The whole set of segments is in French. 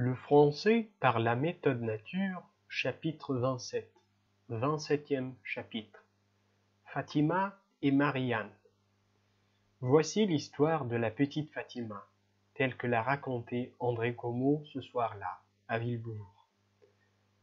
Le français par la méthode nature, chapitre 27, 27e chapitre. Fatima et Marianne. Voici l'histoire de la petite Fatima, telle que l'a racontée André Comot ce soir-là, à Villebourg.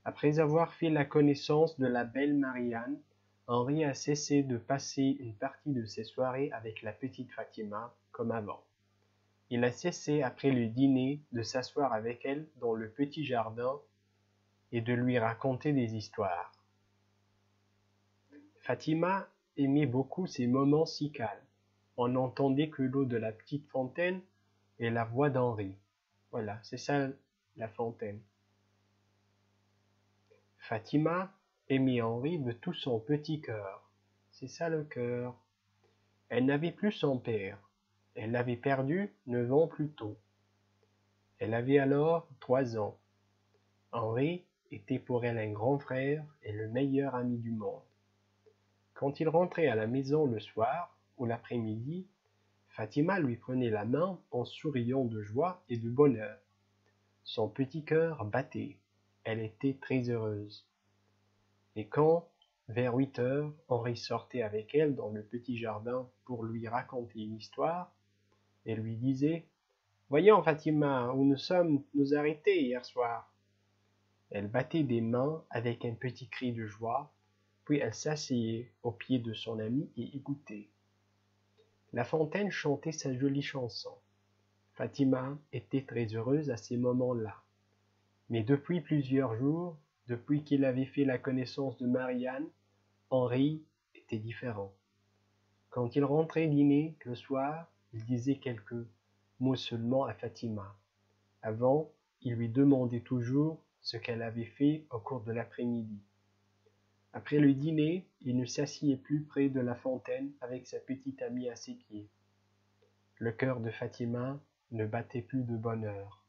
Après avoir fait la connaissance de la belle Marianne, Henri a cessé de passer une partie de ses soirées avec la petite Fatima comme avant. Il a cessé après le dîner de s'asseoir avec elle dans le petit jardin et de lui raconter des histoires. Fatima aimait beaucoup ces moments si calmes. On n'entendait que l'eau de la petite fontaine et la voix d'Henri. Voilà, c'est ça la fontaine. Fatima aimait Henri de tout son petit cœur. C'est ça le cœur. Elle n'avait plus son père. Elle l'avait perdu 9 ans plus tôt. Elle avait alors 3 ans. Henri était pour elle un grand frère et le meilleur ami du monde. Quand il rentrait à la maison le soir ou l'après-midi, Fatima lui prenait la main en souriant de joie et de bonheur. Son petit cœur battait. Elle était très heureuse. Et quand, vers 8 heures, Henri sortait avec elle dans le petit jardin pour lui raconter une histoire, elle lui disait « Voyons, Fatima, où nous sommes nous arrêtés hier soir. » Elle battait des mains avec un petit cri de joie, puis elle s'asseyait au pied de son ami et écoutait. La fontaine chantait sa jolie chanson. Fatima était très heureuse à ces moments-là. Mais depuis plusieurs jours, depuis qu'il avait fait la connaissance de Marianne, Henri était différent. Quand il rentrait dîner le soir, il disait quelques mots seulement à Fatima. Avant, il lui demandait toujours ce qu'elle avait fait au cours de l'après-midi. Après le dîner, il ne s'asseyait plus près de la fontaine avec sa petite amie à ses pieds. Le cœur de Fatima ne battait plus de bonheur,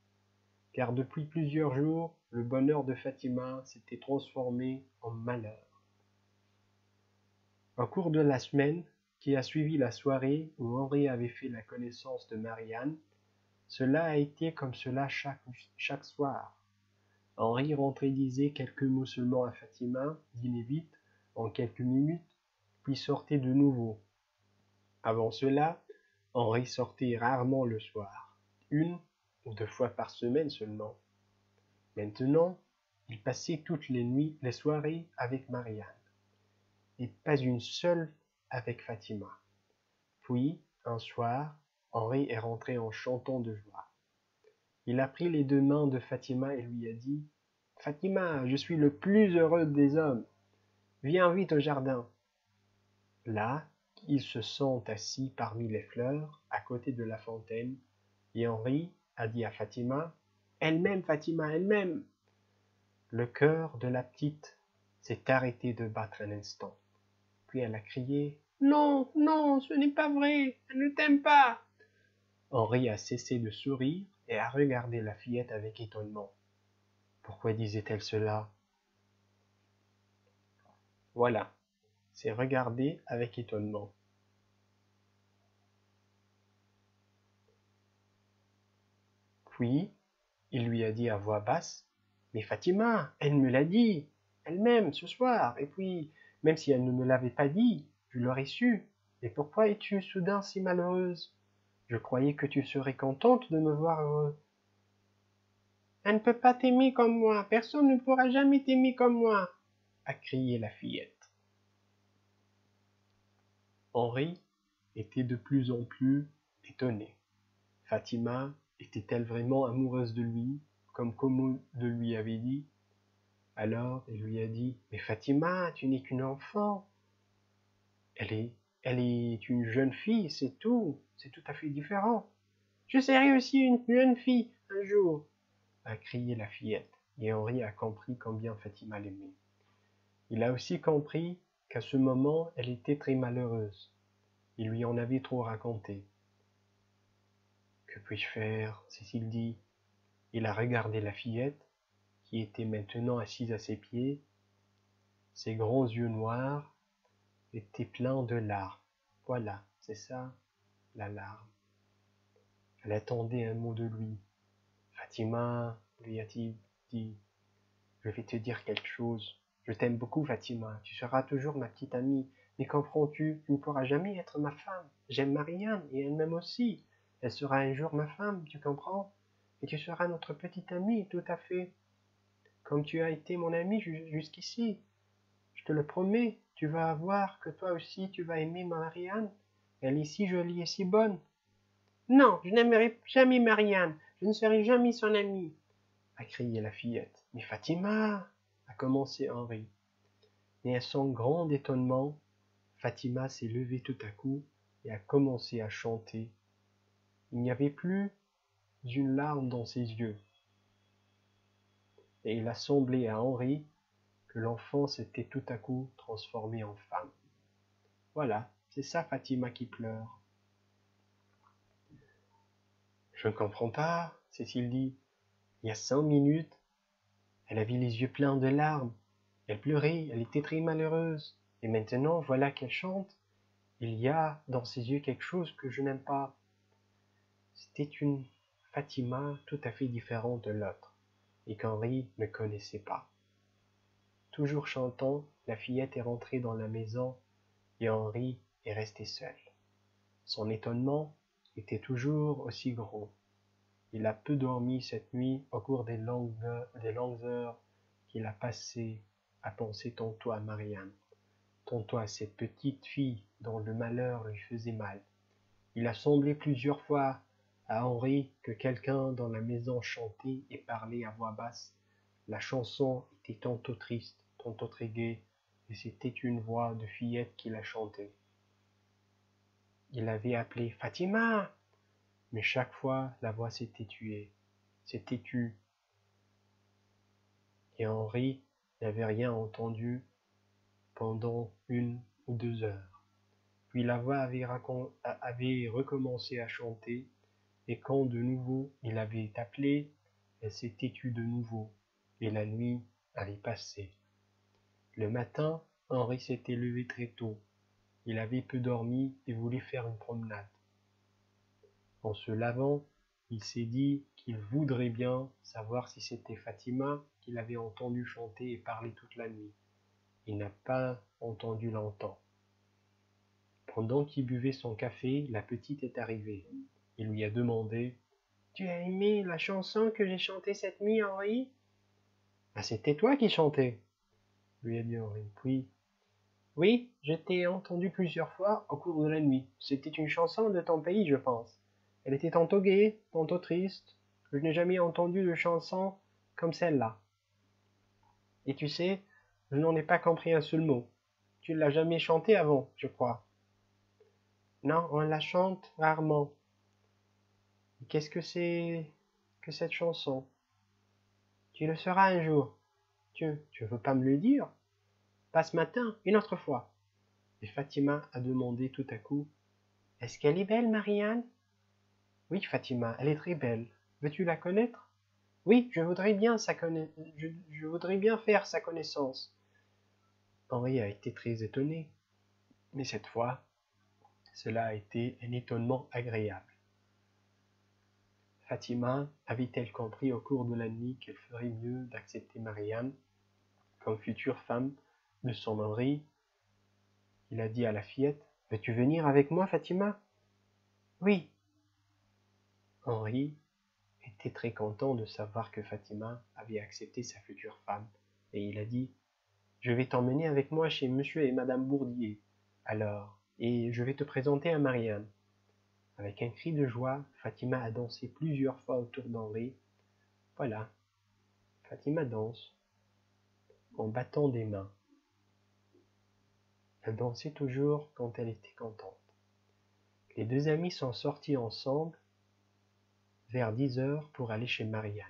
car depuis plusieurs jours, le bonheur de Fatima s'était transformé en malheur. Au cours de la semaine qui a suivi la soirée où Henri avait fait la connaissance de Marianne, cela a été comme cela chaque soir. Henri rentrait disait quelques mots seulement à Fatima, dînait vite, en quelques minutes, puis sortait de nouveau. Avant cela, Henri sortait rarement le soir, 1 ou 2 fois par semaine seulement. Maintenant, il passait toutes les nuits, les soirées avec Marianne, et pas une seule avec Fatima. Puis, un soir, Henri est rentré en chantant de joie. Il a pris les 2 mains de Fatima et lui a dit « Fatima, je suis le plus heureux des hommes. Viens vite au jardin. » Là, ils se sont assis parmi les fleurs, à côté de la fontaine, et Henri a dit à Fatima « Elle m'aime, Fatima, elle m'aime !» Le cœur de la petite s'est arrêté de battre un instant. Puis elle a crié « Non, non, ce n'est pas vrai, elle ne t'aime pas !» Henri a cessé de sourire et a regardé la fillette avec étonnement. Pourquoi disait-elle cela? Voilà, c'est regarder avec étonnement. Puis, il lui a dit à voix basse, « Mais Fatima, elle me l'a dit, elle-même, ce soir, et puis, même si elle ne me l'avait pas dit, je l'aurais su. Et pourquoi es-tu soudain si malheureuse? Je croyais que tu serais contente de me voir heureux. » Elle ne peut pas t'aimer comme moi, personne ne pourra jamais t'aimer comme moi, a crié la fillette. Henri était de plus en plus étonné. Fatima était-elle vraiment amoureuse de lui, comme Comot de lui avait dit? Alors il lui a dit « Mais Fatima, tu n'es qu'une enfant. Elle est une jeune fille, c'est tout à fait différent. Je serai aussi une jeune fille un jour, a crié la fillette, et Henri a compris combien Fatima l'aimait. Il a aussi compris qu'à ce moment, elle était très malheureuse. Il lui en avait trop raconté. Que puis-je faire? s'est-il dit. Il a regardé la fillette, qui était maintenant assise à ses pieds. Ses grands yeux noirs étaient pleins de larmes. Voilà, c'est ça, la larme. Elle attendait un mot de lui. Fatima, lui a-t-il dit, je vais te dire quelque chose. Je t'aime beaucoup, Fatima. Tu seras toujours ma petite amie. Mais comprends-tu, tu ne pourras jamais être ma femme. J'aime Marianne et elle m'aime aussi. Elle sera un jour ma femme, tu comprends? Et tu seras notre petite amie, tout à fait. Comme tu as été mon ami jusqu'ici. Je te le promets, tu vas voir que toi aussi tu vas aimer Marianne. Elle est si jolie et si bonne. Non, je n'aimerai jamais Marianne. Je ne serai jamais son amie, a crié la fillette. Mais Fatima, a commencé Henri. Et à son grand étonnement, Fatima s'est levée tout à coup et a commencé à chanter. Il n'y avait plus une larme dans ses yeux. Et il a semblé à Henri que l'enfant s'était tout à coup transformé en femme. Voilà, c'est ça Fatima qui pleure. Je ne comprends pas, Cécile dit. Il y a 5 minutes, elle avait les yeux pleins de larmes. Elle pleurait, elle était très malheureuse. Et maintenant, voilà qu'elle chante. Il y a dans ses yeux quelque chose que je n'aime pas. C'était une Fatima tout à fait différente de l'autre, et qu'Henri ne connaissait pas. Toujours chantant, la fillette est rentrée dans la maison, et Henri est resté seul. Son étonnement était toujours aussi gros. Il a peu dormi cette nuit au cours des longues heures qu'il a passées à penser tantôt à Marianne, tantôt à cette petite fille dont le malheur lui faisait mal. Il a semblé plusieurs fois à Henri que quelqu'un dans la maison chantait et parlait à voix basse. La chanson était tantôt triste, tantôt très gaie, et c'était une voix de fillette qui la chantait. Il avait appelé Fatima, mais chaque fois la voix s'était tue. Et Henri n'avait rien entendu pendant 1 ou 2 heures. Puis la voix avait recommencé à chanter, et quand de nouveau il avait appelé, elle s'était tue de nouveau, et la nuit avait passé. Le matin, Henri s'était levé très tôt. Il avait peu dormi et voulait faire une promenade. En se lavant, il s'est dit qu'il voudrait bien savoir si c'était Fatima qu'il avait entendu chanter et parler toute la nuit. Il n'a pas entendu longtemps. Pendant qu'il buvait son café, la petite est arrivée. Il lui a demandé « Tu as aimé la chanson que j'ai chantée cette nuit, Henri ?»« Ah, c'était toi qui chantais ?» lui a dit Henri. Puis « Oui, je t'ai entendu plusieurs fois au cours de la nuit. C'était une chanson de ton pays, je pense. Elle était tantôt gaie, tantôt triste. Je n'ai jamais entendu de chanson comme celle-là. Et tu sais, je n'en ai pas compris un seul mot. Tu ne l'as jamais chantée avant, je crois. » Non, on la chante rarement. Qu'est-ce que c'est que cette chanson? Tu le sauras un jour. Tu veux pas me le dire? Pas ce matin, une autre fois. Et Fatima a demandé tout à coup, est-ce qu'elle est belle, Marianne? Oui, Fatima, elle est très belle. Veux-tu la connaître? Oui, je voudrais bien faire sa connaissance. Henri a été très étonné, mais cette fois, cela a été un étonnement agréable. Fatima avait-elle compris au cours de la nuit qu'elle ferait mieux d'accepter Marianne comme future femme de son Henri? Il a dit à la fillette, « Veux-tu venir avec moi, Fatima ?»« Oui. » Henri était très content de savoir que Fatima avait accepté sa future femme, et il a dit, « Je vais t'emmener avec moi chez monsieur et madame Bourdier, alors, et je vais te présenter à Marianne. » Avec un cri de joie, Fatima a dansé plusieurs fois autour d'Henri. Voilà, Fatima danse, en battant des mains. Elle dansait toujours quand elle était contente. Les deux amis sont sortis ensemble vers 10 heures pour aller chez Marianne.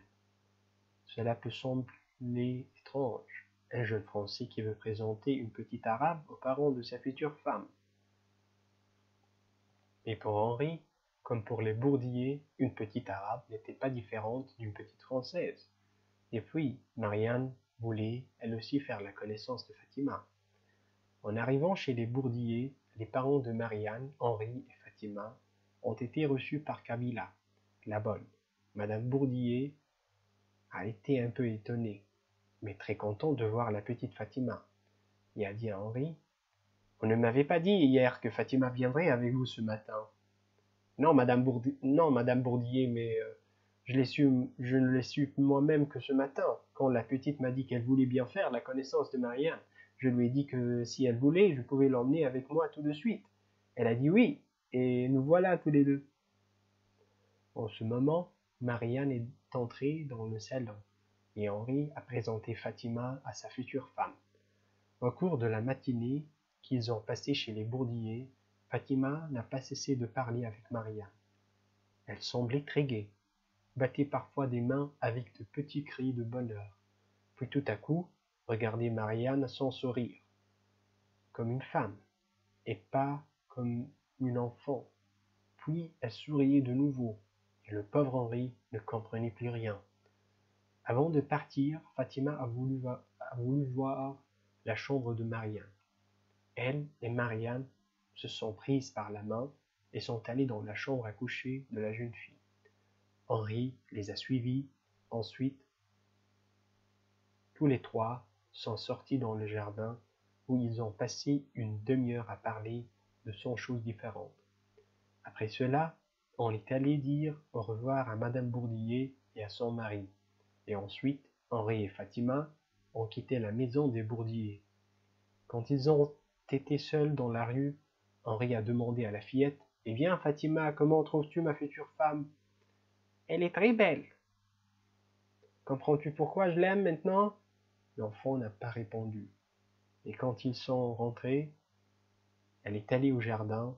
Cela peut sembler étrange, un jeune Français qui veut présenter une petite Arabe aux parents de sa future femme. Mais pour Henri, comme pour les Bourdier, une petite Arabe n'était pas différente d'une petite Française. Et puis, Marianne voulait, elle aussi, faire la connaissance de Fatima. En arrivant chez les Bourdier, les parents de Marianne, Henri et Fatima, ont été reçus par Kabila, la bonne. Madame Bourdier a été un peu étonné, mais très content de voir la petite Fatima. Il a dit à Henri: Vous ne m'avez pas dit hier que Fatima viendrait avec vous ce matin. Non, Madame Bourdier, mais je ne l'ai su moi-même que ce matin, quand la petite m'a dit qu'elle voulait bien faire la connaissance de Marianne. Je lui ai dit que si elle voulait, je pouvais l'emmener avec moi tout de suite. Elle a dit oui, et nous voilà tous les deux. En ce moment, Marianne est entrée dans le salon, et Henri a présenté Fatima à sa future femme. Au cours de la matinée qu'ils ont passée chez les Bourdiers, Fatima n'a pas cessé de parler avec Marianne. Elle semblait très gaie, battait parfois des mains avec de petits cris de bonheur, puis tout à coup regardait Marianne sans sourire, comme une femme, et pas comme une enfant. Puis elle souriait de nouveau, et le pauvre Henri ne comprenait plus rien. Avant de partir, Fatima a voulu voir la chambre de Marianne. Elle et Marianne se sont prises par la main et sont allées dans la chambre à coucher de la jeune fille. Henri les a suivis. Ensuite, tous les trois sont sortis dans le jardin où ils ont passé une demi-heure à parler de 100 choses différentes. Après cela, on est allé dire au revoir à Madame Bourdier et à son mari. Et ensuite, Henri et Fatima ont quitté la maison des Bourdiers. Quand ils ont été seuls dans la rue, Henri a demandé à la fillette: Eh bien, Fatima, comment trouves-tu ma future femme? Elle est très belle. Comprends-tu pourquoi je l'aime maintenant? L'enfant n'a pas répondu. Et quand ils sont rentrés, elle est allée au jardin,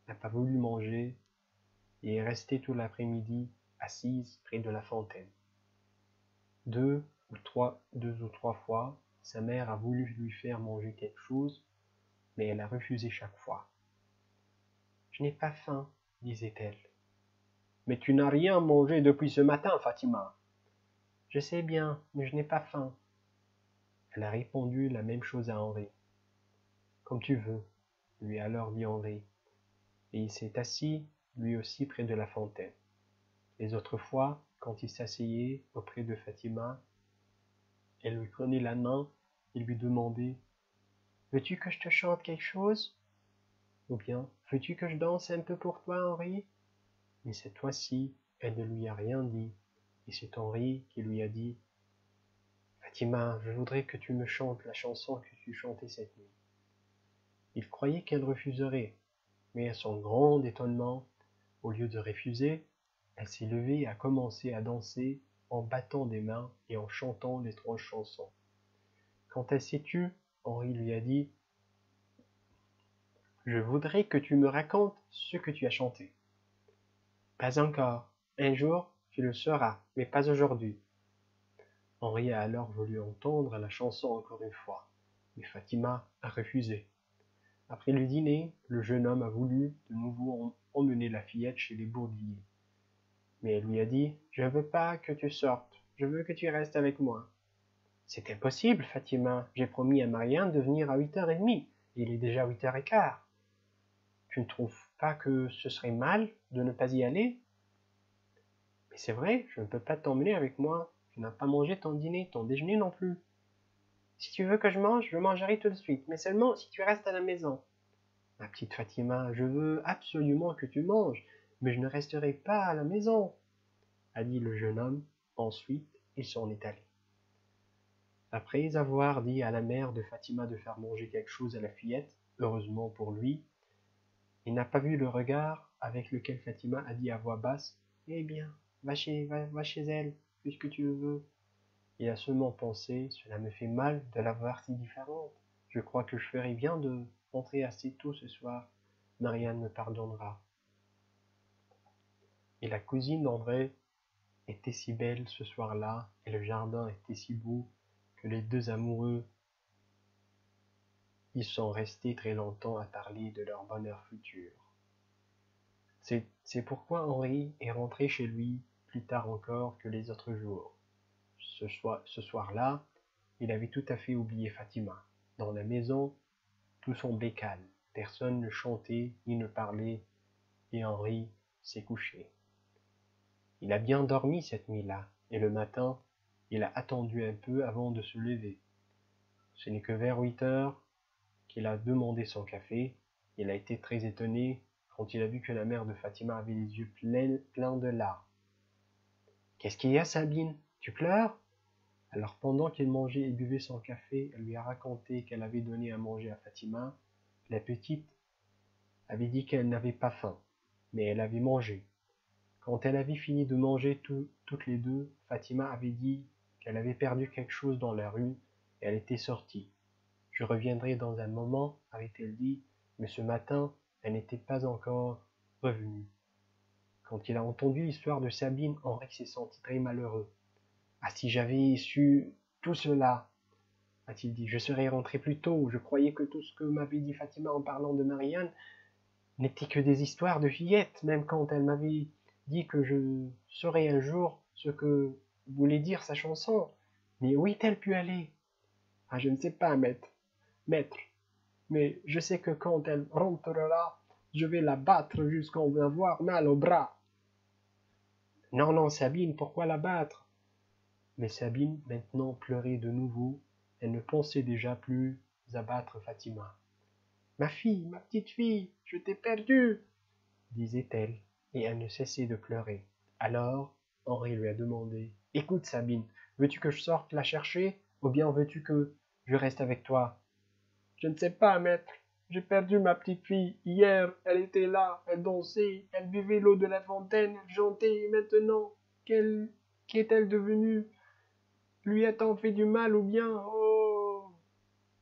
n'a pas voulu manger et est restée tout l'après-midi assise près de la fontaine. Deux ou trois fois, sa mère a voulu lui faire manger quelque chose, mais elle a refusé chaque fois. Je n'ai pas faim, disait-elle. Mais tu n'as rien mangé depuis ce matin, Fatima. Je sais bien, mais je n'ai pas faim. Elle a répondu la même chose à Henri. Comme tu veux, lui a alors dit Henri, et il s'est assis lui aussi près de la fontaine. Les autres fois, quand il s'asseyait auprès de Fatima, elle lui prenait la main et lui demandait: Veux-tu que je te chante quelque chose? Ou bien, veux-tu que je danse un peu pour toi, Henri? Mais cette fois-ci, elle ne lui a rien dit, et c'est Henri qui lui a dit: Fatima, je voudrais que tu me chantes la chanson que tu chantais cette nuit. Il croyait qu'elle refuserait, mais à son grand étonnement, au lieu de refuser, elle s'est levée et a commencé à danser en battant des mains et en chantant les 3 chansons. Quand elle s'est tue, Henri lui a dit: Je voudrais que tu me racontes ce que tu as chanté. Pas encore. Un jour, tu le sauras, mais pas aujourd'hui. Henri a alors voulu entendre la chanson encore une fois, mais Fatima a refusé. Après le dîner, le jeune homme a voulu de nouveau emmener la fillette chez les Bourdiers. Mais elle lui a dit: Je ne veux pas que tu sortes, je veux que tu restes avec moi. C'est impossible, Fatima, j'ai promis à Marianne de venir à 8h30, et il est déjà 8h15. Tu ne trouves pas que ce serait mal de ne pas y aller? Mais c'est vrai, je ne peux pas t'emmener avec moi, tu n'as pas mangé ton dîner, ton déjeuner non plus. Si tu veux que je mange, je mangerai tout de suite, mais seulement si tu restes à la maison. Ma petite Fatima, je veux absolument que tu manges, mais je ne resterai pas à la maison, a dit le jeune homme. Ensuite, il s'en est allé. Après avoir dit à la mère de Fatima de faire manger quelque chose à la fillette, heureusement pour lui, il n'a pas vu le regard avec lequel Fatima a dit à voix basse: Eh bien, va chez elle, puisque tu le veux. Il a seulement pensé: Cela me fait mal de la voir si différente. Je crois que je ferais bien de rentrer assez tôt ce soir. Marianne me pardonnera. Et la cousine d'André était si belle ce soir-là, et le jardin était si beau, que les deux amoureux y sont restés très longtemps à parler de leur bonheur futur. C'est pourquoi Henri est rentré chez lui plus tard encore que les autres jours. Ce soir-là, il avait tout à fait oublié Fatima. Dans la maison, tout semblait calme. Personne ne chantait ni ne parlait, et Henri s'est couché. Il a bien dormi cette nuit-là, et le matin, Il a attendu un peu avant de se lever. Ce n'est que vers 8 heures qu'il a demandé son café. Il a été très étonné quand il a vu que la mère de Fatima avait les yeux pleins de larmes. « Qu'est-ce qu'il y a, Sabine? Tu pleures ?» Alors pendant qu'il mangeait et buvait son café, elle lui a raconté qu'elle avait donné à manger à Fatima. La petite avait dit qu'elle n'avait pas faim, mais elle avait mangé. Quand elle avait fini de manger toutes les deux, Fatima avait dit qu'elle avait perdu quelque chose dans la rue et elle était sortie. « Je reviendrai dans un moment », avait-elle dit, mais ce matin, elle n'était pas encore revenue. Quand il a entendu l'histoire de Sabine, Henri s'est senti très malheureux. « Ah, si j'avais su tout cela !» a-t-il dit. « Je serais rentré plus tôt. Je croyais que tout ce que m'avait dit Fatima en parlant de Marianne n'était que des histoires de fillettes, même quand elle m'avait dit que je saurais un jour ce que voulait dire sa chanson. Mais où est-elle pu aller? Ah, je ne sais pas, maître, mais je sais que quand elle rentrera, je vais la battre jusqu'à en avoir mal au bras. » « Non, non, Sabine, pourquoi la battre? » Mais Sabine maintenant pleurait de nouveau. Elle ne pensait déjà plus à battre Fatima. « Ma fille, ma petite fille, je t'ai perdue, » disait-elle, et elle ne cessait de pleurer. Alors Henri lui a demandé: « Écoute, Sabine, veux-tu que je sorte la chercher, ou bien veux-tu que je reste avec toi? »« Je ne sais pas, maître. J'ai perdu ma petite fille. Hier, elle était là, elle dansait, elle buvait l'eau de la fontaine, elle chantait, et maintenant, qu'est-elle devenue? Lui a-t-on fait du mal ou bien? Oh !»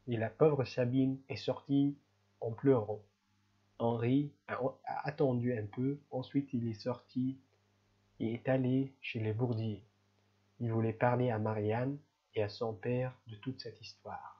Et la pauvre Sabine est sortie en pleurant. Henri a attendu un peu, ensuite il est sorti et est allé chez les Bourdiers. Il voulait parler à Marianne et à son père de toute cette histoire.